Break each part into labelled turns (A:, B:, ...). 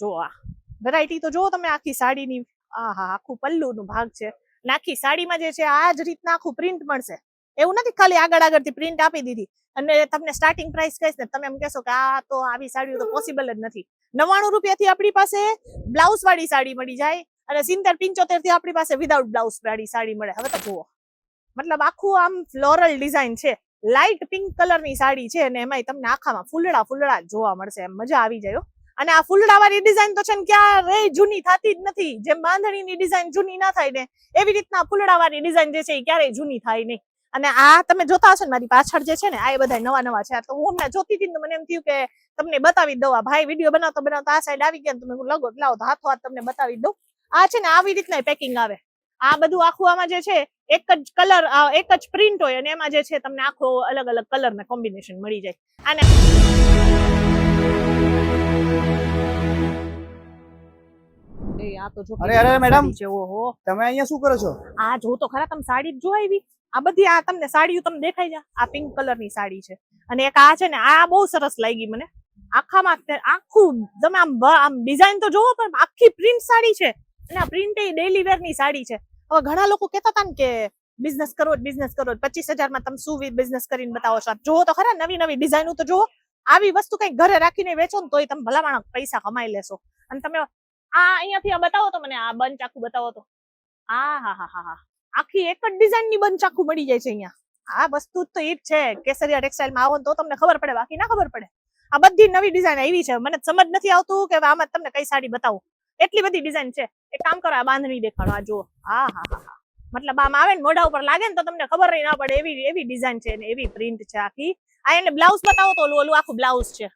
A: જો આ વેરાયટી તો જો તમે આખી સાડીની. આહા, આખું પલ્લુનું ભાગ છે. આખી સાડીમાં જે છે આ જ રીતના આખું પ્રિન્ટ મળશે. એવું નથી ખાલી આગળથી પ્રિન્ટ આપી દીધી અને તમને સ્ટાર્ટિંગ પ્રાઇસ કહીશ ને તમે એમ કહેશો કે આ તો આવી સાડીઓ તો પોસિબલ જ નથી. 99 રૂપિયાથી આપણી પાસે બ્લાઉઝ વાળી સાડી મળી જાય અને 70-75 થી આપણી પાસે વિધાઉટ બ્લાઉઝ વાળી સાડી મળે. હવે તો જુઓ, મતલબ આખું આમ ફ્લોરલ ડિઝાઇન છે. લાઇટ પિંક કલરની સાડી છે અને એમાંય તમને આખામાં ફૂલડા જોવા મળશે. એમ મજા આવી જાય. અને આ ફૂલડા વાળી ડિઝાઇન તો છે ને ક્યારેય જૂની થતી જ નથી. જેમ બાંધણીની ડિઝાઇન જૂની ના થાય ને એવી રીતના ફૂલડા વાળી ડિઝાઇન જે છે એ ક્યારેય જૂની થાય નહીં. અને આ તમે જોતા હશો ને મારી પાછળ જે છે ને આ એ બધા નવા છે. તો હું હમણાં જોતી હતી તો મને એમ થયું કે તમને બતાવી દઉં. આ ભાઈ વિડીયો બનાવતા આ સાઈડ આવી ગયા ને તમે લાવો તો હાથો હાથ તમને બતાવી દઉં. આ છે ને આવી રીતના પેકિંગ આવે. આ બધું આખું આમાં જે છે એક જ કલર એક જ પ્રિન્ટ હોય અને એમાં જે છે તમને આખો અલગ અલગ કલર ના કોમ્બિનેશન મળી જાય. અને
B: અરે મેડમ, તમે અહીંયા શું કરો છો?
A: આ જો તો ખરા, તમે સાડી જો આવી. આ બધી આ તમને સાડીઓ તમને દેખાય છે. આ પિંક કલરની સાડી છે અને એક આ છે ને આ બહુ સરસ લાગી મને. આખામાં આખું તમે આમ ડિઝાઇન તો જોવો પણ આખી પ્રિન્ટ સાડી છે અને આ પ્રિન્ટ એ ડેલી વેર ની સાડી છે. હવે ઘણા લોકો કહેતા હતા ને કે બિઝનેસ કરો 25,000 માં તમે શું બિઝનેસ કરીને બતાવો છો. જોવો તો ખરા, નવી ડિઝાઇનો તો જોવો. આવી વસ્તુ કઈ ઘરે રાખીને વેચો ને તોય તમે ભલામણ પૈસા કમાઈ લેશો. અને તમે આ અહીંયાથી બતાવો તો મને આ બંચ આખું બતાવો તો. હા, આખી એક જ ડિઝાઇન ની બંચ આખું મળી જાય છે અહીંયા. આ વસ્તુ તો એ જ છે. કેસરિયા ટેક્સટાઇલ માં આવો તો તમને ખબર પડે, બાકી ના ખબર પડે. આ બધી નવી ડિઝાઇન આવી છે. મને સમજ નથી આવતું કે આમાં તમને કઈ સાડી બતાવું. એટલી બધી ડિઝાઇન છે. એક કામ કરો, આ બાંધણી દેખાડો. આ જુઓ. હા, મતલબ આમ આવે ને મોઢા ઉપર લાગે ને તો તમને ખબર ના પડે એવી ડિઝાઇન છે ને એવી પ્રિન્ટ છે આખી. આ એને બ્લાઉઝ બતાવો તો ઓલું આખું બ્લાઉઝ છે.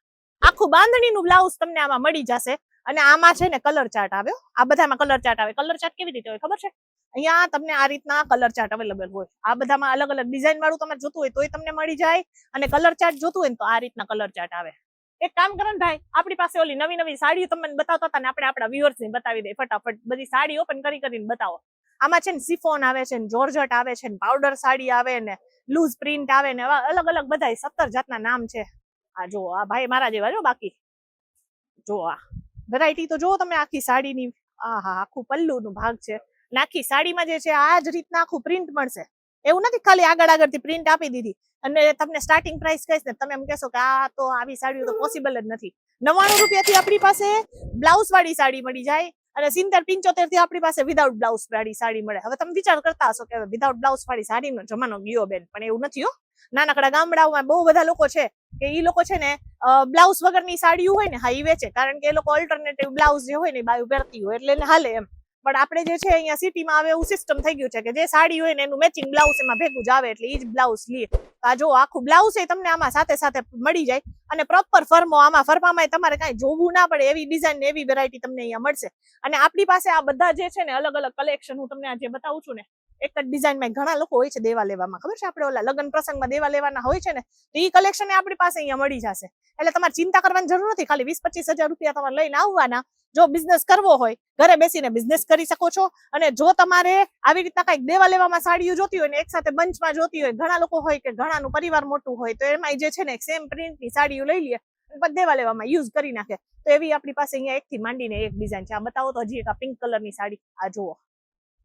A: આખું બાંધણીનું બ્લાઉઝ તમને આમાં મળી જશે. અને આમાં છે ને કલર ચાર્ટ આવ્યો. આ બધામાં કલર ચાર્ટ આવે. કલર ચાર્ટ કેવી રીતે હોય ખબર છે? અહીંયા તમને આ રીતના કલર ચાર્ટ અવેલેબલ હોય. આ બધામાં અલગ અલગ ડિઝાઇન વાળું તમે જોતું હોય તોય તમને મળી જાય અને કલર ચાર્ટ જોતું હોય ને તો આ રીતના કલર ચાર્ટ આવે. એક કામ કરો ને ભાઈ, આપણી પાસે ઓલી નવી સાડીઓ તમને બતાવતા હતા ને આપણે આપણા વ્યુઅર્સ ને બતાવી દે ફટાફટ. બધી સાડી ઓપન કરીને બતાવો. આમાં છે ને સિફોન આવે છે ને જોર્જટ આવે છે ને પાવડર સાડી આવે ને લૂઝ પ્રિન્ટ આવે ને અલગ અલગ બધા 17 જાતના નામ છે. આ જો આ ભાઈ મારા જેવા જો. બાકી જો આ વેરાયટી તો જો તમે આખી સાડીની. આહા, આખું પલ્લુનું ભાગ છે. આખી સાડીમાં જે છે આ જ રીતના આખું પ્રિન્ટ મળશે. એવું નથી ખાલી આગળથી પ્રિન્ટ આપી દીધી અને તમને સ્ટાર્ટિંગ પ્રાઇસ કહીશ ને તમે એમ કહેશો કે આ તો આવી સાડીઓ તો પોસિબલ જ નથી. 99 રૂપિયાથી આપણી પાસે બ્લાઉઝ વાળી સાડી મળી જાય અને 70-75 થી આપણી પાસે વિધાઉટ બ્લાઉઝ વાળી સાડી મળે. હવે તમે વિચાર કરતા હશો કે વિધાઉટ બ્લાઉઝ વાળી સાડીનો જમાનો ગયો બેન, પણ એવું નથી હો. નાનકડા ગામડાઓમાં બહુ બધા લોકો છે કે એ લોકો છે ને બ્લાઉઝ વગરની સાડીઓ હોય ને હા એ વેચે, કારણ કે એ લોકો ઓલ્ટરનેટિવ બ્લાઉઝ જે હોય ને બાયું પહેરતી હોય એટલે એને હાલે એમ. પણ આપણે જે છે અહીંયા સિટીમાં આવે એવું સિસ્ટમ થઈ ગયું છે કે જે સાડી હોય ને એનું મેચિંગ બ્લાઉઝ એમાં ભેગું જ આવે એટલે એ જ બ્લાઉઝ લે. આ જો આખું બ્લાઉઝ એ તમને આમાં સાથે મળી જાય અને પ્રોપર ફર્મો. આમાં ફર્મામાં તમારે કાંઈ જોવું ના પડે એવી ડિઝાઇન ને એવી વેરાયટી તમને અહીંયા મળશે. અને આપણી પાસે આ બધા જે છે ને અલગ અલગ કલેક્શન હું તમને આજે બતાવું છું ને એક જ ડિઝાઇનમાં. ઘણા લોકો હોય છે દેવા લેવામાં, ખબર છે આપણે ઓલા લગ્ન પ્રસંગમાં દેવા લેવાના હોય છે ને તો એ કલેક્શન આપણી પાસે અહીંયા મળી જશે. એટલે તમારે ચિંતા કરવાની જરૂર નથી. ખાલી 20-25 હજાર રૂપિયા તમારે લઈને આવવાના. જો બિઝનેસ કરવો હોય ઘરે બેસીને બિઝનેસ કરી શકો છો. અને જો તમારે આવી રીતના કઈક દેવા લેવામાં સાડીઓ જોતી હોય ને એક સાથે બંચમાં જોતી હોય, ઘણા લોકો હોય કે ઘણાનું પરિવાર મોટું હોય તો એમાં જે છે ને સેમ પ્રિન્ટની સાડીઓ લઈ લે દેવા લેવામાં યુઝ કરી નાખે. તો એવી આપણી પાસે અહીંયા એકથી માંડીને એક ડિઝાઇન છે. આ બતાવો તો હજી એક આ પિંક કલરની સાડી. આ જુઓ,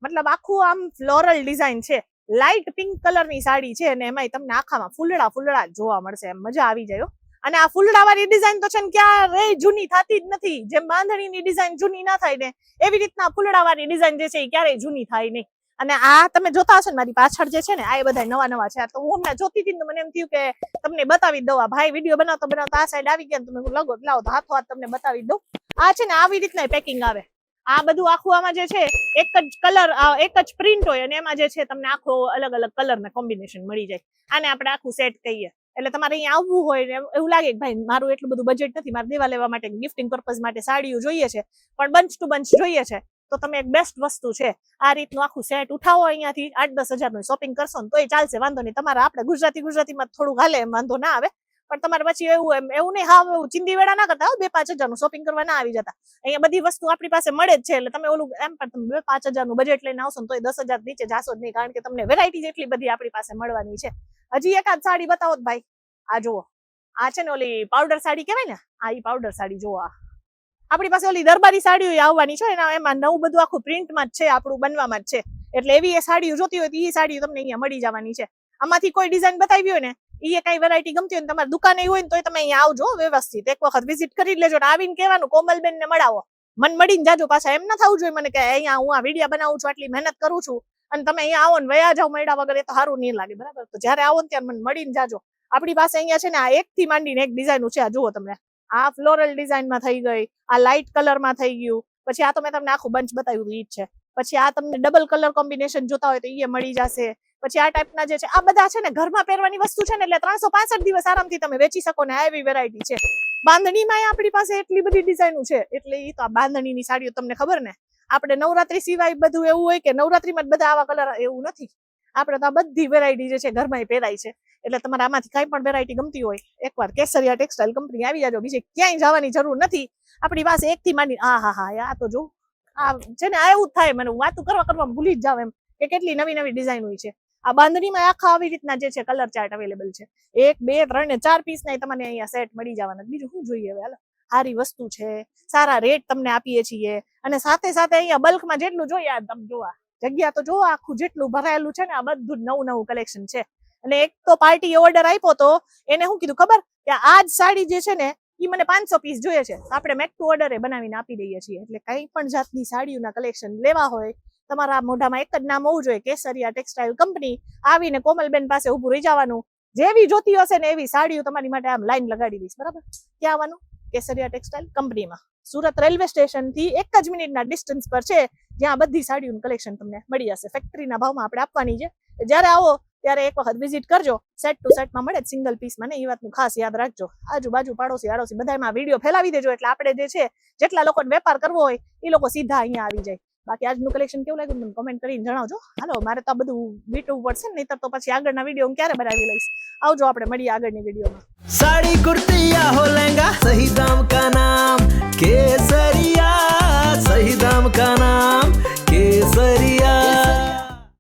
A: મતલબ આખું આમ ફ્લોરલ ડિઝાઇન છે. લાઇટ પિંક કલરની સાડી છે અને એમાંય તમને આખામાં ફૂલડા જોવા મળશે. એમ મજા આવી જાય. અને આ ફૂલડા વાળી ડિઝાઇન તો છે ને ક્યારેય જૂની થતી જ નથી. જેમ બાંધણીની ડિઝાઇન જૂની ના થાય ને એવી રીતના ફૂલડા વાળી ડિઝાઇન જે છે એ ક્યારેય જૂની થાય નહીં. અને આ તમે જોતા હશો ને મારી પાછળ જે છે ને આ એ બધા નવા છે. તો હું હમણાં જોતી હતી તો મને એમ થયું કે તમને બતાવી દઉં. આ ભાઈ વિડીયો બનાવતા આ સાઈડ આવી ગયા તમે લાવો તો હાથો હાથ તમને બતાવી દઉં. આ છે ને આવી રીતના પેકિંગ આવે. આ બધું આખું આમાં જે છે એક જ કલર એક જ પ્રિન્ટ હોય અને એમાં જે છે તમને આખો અલગ અલગ કલર ના કોમ્બિનેશન મળી જાય. આને આપણે આખું સેટ કહીએ. એટલે તમારે અહીંયા આવવું હોય ને એવું લાગે કે ભાઈ મારું એટલું બધું બજેટ નથી, મારે દેવા લેવા માટે ગિફ્ટિંગ પર્પઝ માટે સાડીઓ જોઈએ છે પણ બંચ ટુ બંચ જોઈએ છે, તો તમે એક બેસ્ટ વસ્તુ છે આ રીતનું આખું સેટ ઉઠાવો. અહીંયાથી 8-10 હજારનું શોપિંગ કરશો ને તોય ચાલશે, વાંધો નહીં. તમારે આપણે ગુજરાતીમાં થોડું હાલે એમ વાંધો ના આવે. પણ તમારે પછી એવું નહીં હા એવું ચિંદી વેડા ના કરતા 2-5 હજારનું શોપિંગ કરવા ના આવી જતા. અહીંયા બધી વસ્તુ આપણી પાસે મળે જ છે. એટલે તમે ઓલું એમ પણ તમે 2-5 હજારનું બજેટ લઈને આવશો ને તોય 10 હજાર નીચે જાશો જ નહીં, કારણ કે તમને વેરાયટી જેટલી બધી આપણી પાસે મળવાની છે. હજી એકાદ સાડી બતાવો ભાઈ. આ જુઓ, આ છે ને ઓલી પાવડર સાડી કહેવાય ને, આ ઈ પાવડર સાડી જુઓ. આપણી પાસે ઓલી દરબારી સાડીઓ આવવાની છે એમાં નવું બધું આખું પ્રિન્ટમાં જ છે, આપણું બનવામાં જ છે. એટલે એવી એ સાડીઓ જોતી હોય તો એ સાડીઓ તમને અહીંયા મળી જવાની છે. આમાંથી કોઈ ડિઝાઇન બતાવી હોય ને એ કઈ વેરાયટી ગમતી હોય ને તમારી દુકાને હોય ને તો તમે અહીંયા આવજો વ્યવસ્થિત, એક વખત વિઝિટ કરી લેજો. આવીને કહેવાનું કોમલબેન ને મળાવો, મન મળીને જાજો. પાછા એમ ના થવું જોઈએ મને કે અહીંયા હું આ વિડીયો બનાવું છું, આટલી મહેનત કરું છું અને તમે અહીંયા આવો ને વયા જાઓ મળ્યા વગર, એ તો સારું નહીં લાગે. બરાબર, તો જયારે આવો ને ત્યારે મને મળીને જાજો. આપણી પાસે અહીંયા છે ને આ એક થી માંડીને એક ડિઝાઇન છે. આ જુઓ તમને, આ ફ્લોરલ ડિઝાઇનમાં થઈ ગઈ, આ લાઇટ કલરમાં થઈ ગયું, પછી આ તો મેં તમને આખું બંચ બતાવ્યું ઈ જ છે. પછી આ તમને ડબલ કલર કોમ્બિનેશન જોતા હોય તો એ મળી જશે. પછી આ ટાઈપના જે છે આ બધા છે ને ઘરમાં પહેરવાની વસ્તુ છે ને, એટલે 365 દિવસ આરામથી તમે વેચી શકો ને, એવી વેરાયટી છે. બાંધણીમાં આપણી પાસે એટલી બધી ડિઝાઇનો છે, એટલે એ તો આ બાંધણીની સાડીઓ તમને ખબર ને, આપણે નવરાત્રી સિવાય બધું એવું હોય કે નવરાત્રીમાં જ બધા આવા કલર, એવું નથી. આપણે તો આ બધી વેરાયટી જે છે ઘરમાં પહેરાય છે. એટલે તમારે આમાંથી કઈ પણ વેરાયટી ગમતી હોય એકવાર કેસરિયા ટેક્સટાઇલ કંપની આવી જાજો, બીજે ક્યાંય જવાની જરૂર નથી. આપણી પાસે એક થી માંડી આ તો જો આ છે ને, આ એવું જ થાય મને વાતો કરવા ભૂલી જ જાવ એમ કે કેટલી નવી નવી ડિઝાઇન હોય છે. આ બાંધણીમાં આખા આવી રીતના જે છે કલર ચાર્ટ અવેલેબલ છે. 1 2 3 ને 4 પીસ ના તમને અહીંયા સેટ મળી જવાના. બીજું શું જોઈએ હવે? હાલો, સારી વસ્તુ છે, સારા રેટ તમને આપીએ છીએ, અને સાથે સાથે અહીંયા બલ્કમાં જેટલું જોઈએ આ તમે જોવા જગ્યા તો જોવા, આખું જેટલું ભરાયેલું છે ને આ બધું નવું કલેક્શન છે. અને એક તો પાર્ટી ઓર્ડર આપ્યો તો એને શું કીધું ખબર, કે આ જ સાડી જે છે ને એ મને 500 પીસ જોઈએ છે. આપણે મેક ટુ ઓર્ડર બનાવીને આપી દઈએ છીએ. એટલે કઈ પણ જાતની સાડીઓના કલેક્શન લેવા હોય, તમારા મોઢામાં એક જ નામ હોવું જોઈએ, કેસરિયા ટેક્સટાઇલ કંપની. આવીને કોમલબેન પાસે ઉભું રહી જવાનું, જેવી જોતી હશે ને એવી સાડીઓ તમારી માટે આમ લાઈન લગાડી દઈશ. બરાબર, ક્યાં આવવાનું? કેસરિયા ટેક્સટાઇલ કંપનીમાં. સુરત રેલવે સ્ટેશન થી 1 જ મિનિટના ડિસ્ટન્સ પર છે, જ્યાં બધી સાડીઓનું કલેક્શન તમને મળી જશે. ફેક્ટરીના ભાવમાં આપણે આપવાની છે. જ્યારે આવો ત્યારે એક વખત વિઝિટ કરજો. સેટ ટુ સેટમાં મળે, સિંગલ પીસમાં નહીં. એ વાતનું ખાસ યાદ રાખજો. આજુબાજુ પાડોશી આડોશી બધામાં વિડીયો ફેલાવી દેજો, એટલે આપણે જે છે જેટલા લોકોને વેપાર કરવો હોય એ લોકો સીધા અહીંયા આવી જાય. બાકી આજનું કલેક્શન કેવું લાગ્યું મને કમેન્ટ કરીને જણાવજો. હાલો, મારે તો આ બધું વીટવું પડશે ને, નહીતર તો પછી આગળના વિડીયો હું ક્યારે બનાવી લઈશ. આવજો, આપણે મળીએ આગળની વિડીયોમાં.
C: साड़ी कुर्ती या हो लहंगा, सही दाम का नाम केसर।